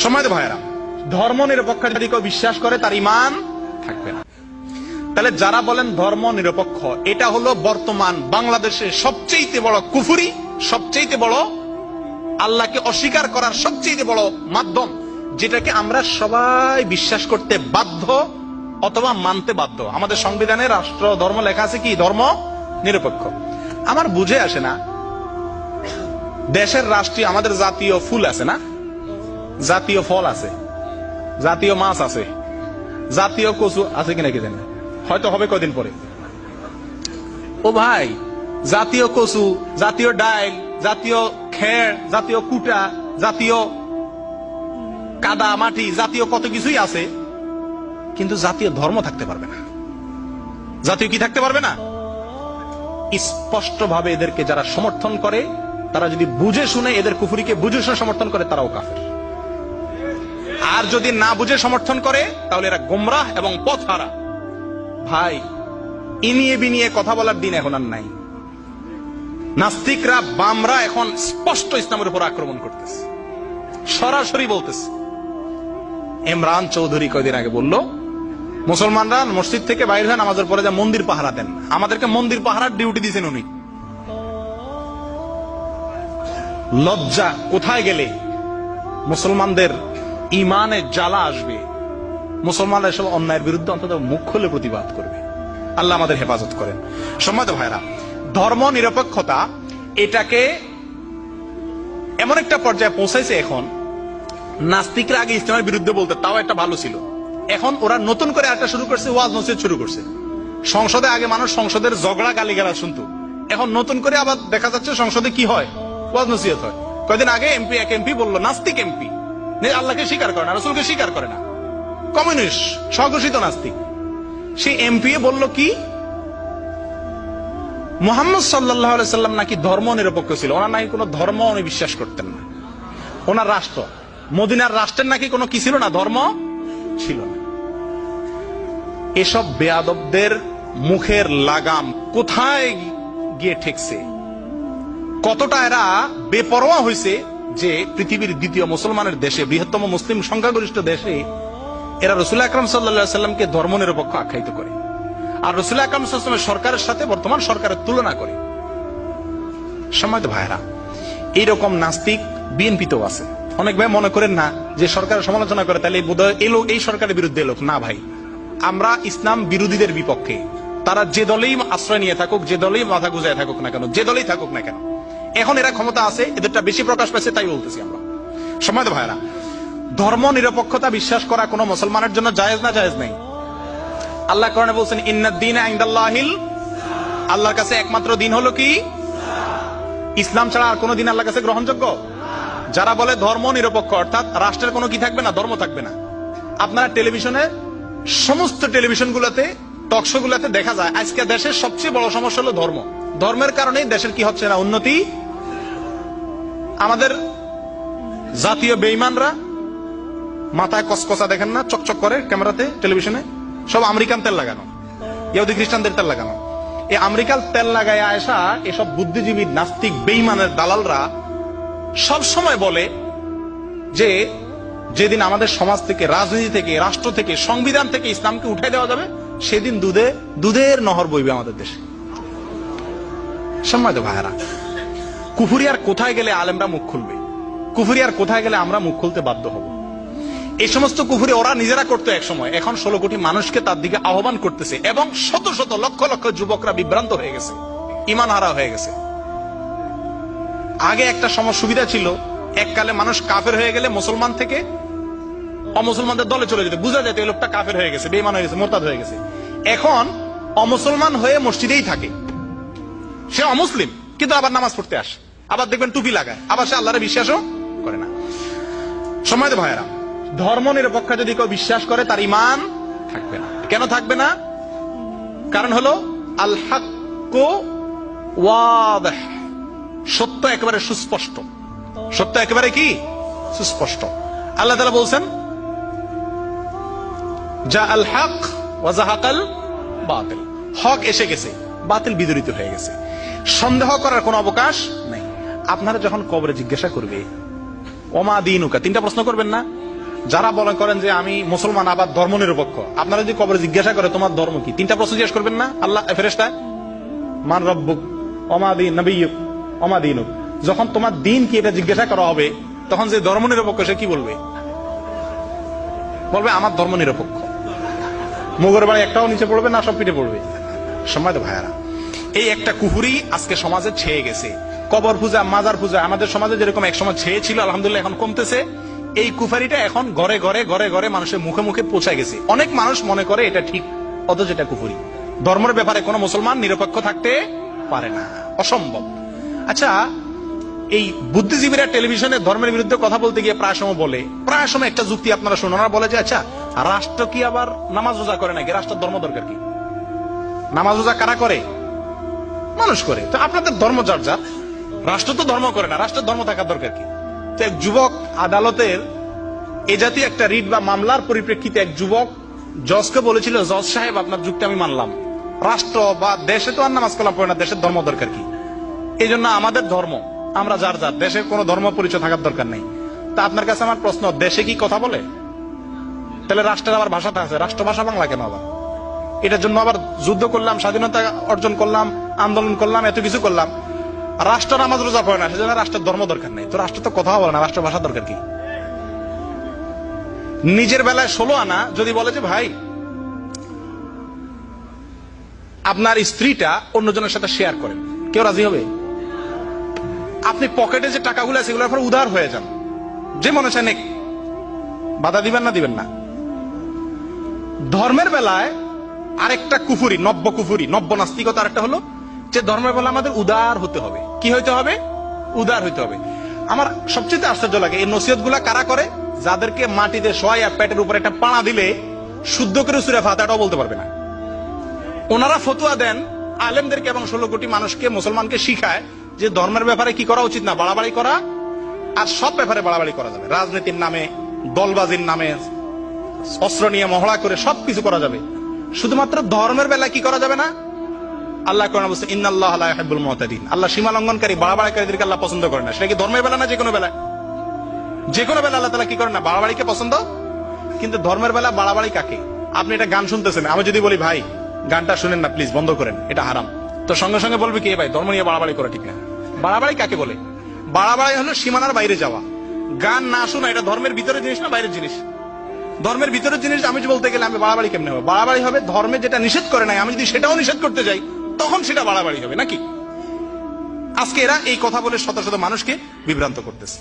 সম্মানিত ভাইয়েরা, ধর্ম নিরপেক্ষ যদি কেউ বিশ্বাস করে তার ঈমান থাকবে না। তাহলে যারা বলেন ধর্ম নিরপেক্ষ, এটা হলো বর্তমান বাংলাদেশের সবচেয়ে বড় কুফরি, সবচেয়ে বড় আল্লাহকে অস্বীকার করার সবচেয়ে বড় মাধ্যম, যেটাকে আমরা সবাই বিশ্বাস করতে বাধ্য অথবা মানতে বাধ্য। আমাদের সংবিধানে রাষ্ট্র ধর্ম লেখা আছে কি? ধর্ম নিরপেক্ষ। আমার বুঝে আসে না, দেশের রাষ্ট্রীয় আমাদের জাতীয় ফুল আছে না, জাতীয় ফল আছে, জাতীয় মাছ আছে, জাতীয় কচু আছে কিনা কি জানি, হয়তো হবে কদিন পরে। ও ভাই, জাতীয় কচু, জাতীয় ডাইল, জাতীয় খের, জাতীয় কুটা, জাতীয় কাদা মাটি, জাতীয় কত কিছুই আছে, কিন্তু জাতীয় ধর্ম থাকতে পারবে না। জাতীয় কি থাকতে পারবে না? স্পষ্ট ভাবে এদেরকে যারা সমর্থন করে, তারা যদি বুঝে শুনে এদের কুফরিকে বুঝে শুনে সমর্থন করে, তারাও কাফের। আর যদি না বুঝে সমর্থন করে, তাহলে এরা গোমরাহ এবং পথহারা। ভাই, ইনিয়ে বিনিয়ে কথা বলার দিন এখন আর নাই। নাস্তিকরা, বামরা এখন স্পষ্ট ইসলামের উপর আক্রমণ করতেছে, সরাসরি বলতেছে। ইমরান চৌধুরী কয়দিন আগে বলল, মুসলমানরা মসজিদ থেকে বাইরে হয়ে নামাজের পরে যা মন্দির পাহারা দেন, আমাদেরকে মন্দির পাহারার ডিউটি দিয়েছেন উনি। লজ্জা কোথায় গেলে মুসলমানদের ইমানে জ্বালা আসবে, মুসলমানরা এসব অন্যায়ের বিরুদ্ধে অন্তত মুখ খুলে প্রতিবাদ করবে। আল্লাহ আমাদের হেফাজত করেন। সম্মানিত ভাইরা, ধর্ম নিরপেক্ষতা এটাকে এমন একটা পর্যায়ে পৌঁছাইছে, এখন নাস্তিকরা আগে ইসলামের বিরুদ্ধে বলতে তাও একটা ভালো ছিল, এখন ওরা নতুন করে একটা শুরু করছে, ওয়াজ নসিহত শুরু করছে। সংসদে আগে মানুষ সংসদের ঝগড়া গালিগালাজ শুনতো, এখন নতুন করে আবার দেখা যাচ্ছে সংসদে কি হয়, ওয়াজ নসিহত হয়। কয়েকদিন আগে এক এমপি বললো, নাস্তিক এমপি, আল্লাহকে স্বীকার করে না, রাসূলকে স্বীকার করে না, কমিউনিস্ট, স্বঘোষিত নাস্তিক। সেই এমপি বলল কি, মুহাম্মদ সাল্লাল্লাহু আলাইহি সাল্লাম নাকি ধর্ম নিরপেক্ষ ছিল, ওনার নাকি কোনো ধর্ম উনি বিশ্বাস করতেন না। ওনার রাষ্ট্র, মদিনার রাষ্ট্রের নাকি কোনো কি ছিল না, ধর্ম ছিল না। এসব বেয়াদবদের মুখের লাগাম কোথায় গিয়ে ঠেকছে, কতটা এরা বেপরোয়া হয়েছে যে পৃথিবীর দ্বিতীয় মুসলমানের দেশে, বৃহত্তম মুসলিম সংখ্যাগরিষ্ঠ দেশে এরা রাসূল আকরাম সাল্লাল্লাহু আলাইহি সাল্লামকে ধর্ম নিরপেক্ষ আখ্যায়িত করে, আর রাসূল আকরাম সাল্লাল্লাহু আলাইহি ওয়াসাল্লামের সরকারের সাথে বর্তমান সরকারের তুলনা করে। সম্মানিত ভাইরা, এইরকম নাস্তিক বিএনপিতেও আছে। অনেক ভাই মনে করেন না যে সরকারের সমালোচনা করে তাহলে বোধহয় এই সরকারের বিরুদ্ধে লোক না। ভাই, আমরা ইসলাম বিরোধীদের বিপক্ষে। তারা যে দলেই আশ্রয় নিয়ে থাকুক, যে দলেই মাথা গুজায় থাকুক না কেন, যে দলেই থাকুক না কেন, এখন এরা ক্ষমতা আছে, এদেরটা বেশি প্রকাশ পাচ্ছে, তাই বলতেছি আমরা। সম্মানিত ভাইরা, ধর্ম নিরপেক্ষতা বিশ্বাস করা কোন মুসলমানের জন্য জায়েজ না জায়েজ নাই? আল্লাহ কোরআনে বলছেন, ইন্নাদ দীনা ইনদাল্লাহিল, আল্লাহর কাছে একমাত্র দিন হলো কি? ইসলাম ছাড়া আর কোন দিন আল্লাহর কাছে গ্রহণযোগ্য? যারা বলে ধর্ম নিরপেক্ষ, অর্থাৎ রাষ্ট্রের কোনো কি থাকবে না, ধর্ম থাকবে না। আপনারা টেলিভিশনে, সমস্ত টেলিভিশন গুলোতে, টকশো গুলোতে দেখা যায় আজকে দেশের সবচেয়ে বড় সমস্যা হলো ধর্ম। ধর্মের কারণেই দেশের কি হচ্ছে না, উন্নতি। আমাদের জাতীয় বেঈমানরা মাথায় কসকসা দেখেন না, চকচক করে ক্যামেরাতে, টেলিভিশনে, সব আমেরিকান তেল লাগানো, ইহুদি খ্রিস্টানদের তেল লাগানো। এই আমেরিকান তেল লাগায় আয়সা এসব বুদ্ধিজীবী নাস্তিক বেঈমানের দালালরা সব সময় বলে যে যেদিন আমাদের সমাজ থেকে, রাজনীতি থেকে, রাষ্ট্র থেকে, সংবিধান থেকে ইসলামকে উঠাই দেওয়া যাবে, সেদিন দুধের নহর বইবে আমাদের দেশে। সম্মানিত ভাইরা, কুফরি আর কোথায় গেলে আলেমরা মুখ খুলবে, কুফরি আর কোথায় গেলে আমরা মুখ খুলতে বাধ্য হব? এই সমস্ত কুফরি ওরা নিজেরা করতো এক সময়, এখন 16 কোটি মানুষকে তার দিকে আহ্বান করতেছে, এবং শত শত লক্ষ লক্ষ যুবকরা বিভ্রান্ত হয়ে গেছে, ঈমান হারা হয়ে গেছে। আগে একটা সুবিধা ছিল, এককালে মানুষ কাফের হয়ে গেলে মুসলমান থেকে অমুসলমানদের দলে চলে যেত, বুঝা যেত এই লোকটা কাফের হয়ে গেছে, বেঈমান হয়ে গেছে, মুরতাদ হয়ে গেছে। এখন অমুসলমান হয়ে মসজিদেই থাকে, সে অমুসলিম কিন্তু আবার নামাজ পড়তে আসে, আবার দেখবেন টুপি লাগায়, আবার সে আল্লাহরে বিশ্বাসও করে না। সম্মানিত ভাইয়েরা, ধর্ম নিরপেক্ষ যদি কেউ বিশ্বাস করে তার ঈমান থাকবে না। কেন থাকবে না? কারণ হলো আল হাক্কু ওয়াদিহ, সত্য একেবারে সুস্পষ্ট। সত্য একেবারে কি? সুস্পষ্ট। আল্লাহ তাআলা বলছেন, জা আল হক ওয়া যাহাকাল বাতিল, হক এসে গেছে, বাতিল বিদরিত হয়ে গেছে, সন্দেহ করার কোনো অবকাশ নেই। আপনারা যখন কবরে জিজ্ঞাসা করবে ওমা দীনুকা, তিনটা প্রশ্ন করবেন না? যারা বলে করেন যে আমি মুসলমান আবার ধর্ম নিরপেক্ষ, আপনারা যদি কবরে জিজ্ঞাসা করে তোমার ধর্ম কি, তিনটা প্রশ্ন জিজ্ঞেস করবেন না আল্লাহ ফেরেশতা? মান রব্বুক ওমা দিন নবিয়্যুক ওমা দীনুক। যখন তোমার দিন কি এটা জিজ্ঞাসা করা হবে, তখন যে ধর্ম নিরপেক্ষ সে কি বলবে? বলবে আমার ধর্ম নিরপেক্ষ। মুগের বাড়ি একটাও নিচে পড়বে না, সব পিঠে পড়বে। সম্মানিত ভাইয়ারা, এই একটা কুহুরি আজকে সমাজে ছেয়ে গেছে। কবর পূজা, মাজার পূজা আমাদের সমাজে যেরকম একসময় ছেয়ে ছিল, আলহামদুলিল্লাহ এখন কমতেছে। এই কুফারিটা এখন ঘরে ঘরে ঘরে ঘরে মানুষের মুখে মুখে পৌঁছায় গেছে। অনেক মানুষ মনে করে এটা ঠিক, অথচ এটা কুফুরি। ধর্মের ব্যাপারে কোন মুসলমান নিরপেক্ষ থাকতে পারে না, অসম্ভব। আচ্ছা, এই বুদ্ধিজীবীরা টেলিভিশনে ধর্মের বিরুদ্ধে কথা বলতে গিয়ে প্রায় সময় একটা যুক্তি আপনারা শুনুন। ওরা বলে যে আচ্ছা, রাষ্ট্র কি আবার নামাজ রোজা করে নাকি? রাষ্ট্রের ধর্ম দরকার কি? নামাজ রোজা কারা করে? মানুষ করে। তো আপনাদের ধর্ম যার যার, রাষ্ট্র তো ধর্ম করে না, রাষ্ট্রের ধর্ম থাকার দরকার কি? তো এক যুবক আদালতের এ জাতীয় একটা রিট বা মামলার পরিপ্রেক্ষিতে এক যুবক জজকে বলেছিল, জজ সাহেব আপনার যুক্তি আমি মানলাম, রাষ্ট্র বা দেশে তো আর নামাজ কালাম পড়ে না, দেশের ধর্ম দরকার কি? এই জন্য আমাদের ধর্ম আমরা যার যার, দেশে কোনো ধর্ম পরিচয় থাকার দরকার নেই। তা আপনার কাছে আমার প্রশ্ন, দেশে কি কথা বলে? তাহলে রাষ্ট্রের আবার ভাষাটা আছে, রাষ্ট্রভাষা বাংলা কেন আবার? এটার জন্য আবার যুদ্ধ করলাম, স্বাধীনতা অর্জন করলাম, আন্দোলন করলাম, এত কিছু করলাম, রাষ্ট্র নামাজ রোজা পড়ে না, সেজন্য রাষ্ট্রের ধর্ম দরকার নেই। তো রাষ্ট্র তো কথা বলে না, রাষ্ট্রভাষা দরকার কি? নিজের বেলায় 16 আনা যদি বলে যে ভাই আপনার স্ত্রীটা অন্যজনের সাথে শেয়ার করেন, কেউ রাজি হবে? আপনি পকেটে যে টাকাগুলো আছে সেগুলোর পর উদার হয়ে যান, যে মনে চায় নেক, বাধা দিবেন না? দিবেন না। ধর্মের বেলায় আরেকটা কুফুরি, নব্য নাস্তিকতা আরেকটা হলো যে ধর্মের বেলা আমাদের উদার হতে হবে। কি হইতে হবে? উদার হইতে হবে। আমার সবচেয়ে আশ্চর্য লাগে এই নসিহত গুলা কারা করে? যাদেরকে মাটিতে শোয়া পেটের উপর একটা পাড়া দিলে শুদ্ধ করে সূরা ফাতিহাটাও বলতে পারবে না। ওনারা ফতোয়া দেন আলেমদেরকে এবং 16 কোটি মানুষকে, মুসলমানকে শিখায় যে ধর্মের ব্যাপারে কি করা উচিত না, বাড়াবাড়ি করা, আর সব ব্যাপারে বাড়াবাড়ি করা যাবে। রাজনীতির নামে, দলবাজির নামে, অস্ত্র নিয়ে মহড়া করে সবকিছু করা যাবে, শুধুমাত্র ধর্মের বেলায় কি করা যাবে না? আল্লাহ কোরআনে বলছে ইন্নাল্লাহা লা ইউহিব্বুল মুতাদিন, আল্লাহ সীমা লঙ্ঘনকারী, বাড়াবাড়িকারীদেরকে আল্লাহ পছন্দ করে না। সেটা কি ধর্মের বেলা না যে কোনো বেলায়? যে কোনো বেলা আল্লাহ তাআলা কি করে না? বাড়াবাড়িকে পছন্দ। কিন্তু ধর্মের বেলা বাড়াবাড়ি কাকে? আপনি এটা গান শুনতেছেন, আমি যদি বলি ভাই গানটা শুনেন না প্লিজ, বন্ধ করেন, এটা হারাম, তো সঙ্গে সঙ্গে বলবে কি ভাই ধর্ম নিয়ে বাড়াবাড়ি করা ঠিক না। বাড়াবাড়ি কাকে বলে? বাড়াবাড়ি হলো সীমানার বাইরে যাওয়া। গান না শোনা এটা ধর্মের ভিতরের জিনিস না বাইরের জিনিস? ধর্মের ভিতরের জিনিস আমি যে বলতে গেলে আমি বাড়াবাড়ি কেমনে হবে? বাড়াবাড়ি হবে ধর্মে যেটা নিষেধ করে নাই, আমি যদি সেটাও নিষেধ করতে যাই তখন সেটা বাড়াবাড়ি হবে নাকি? আজকে এরা এই কথা বলে শত শত মানুষকে বিভ্রান্ত করতেছে।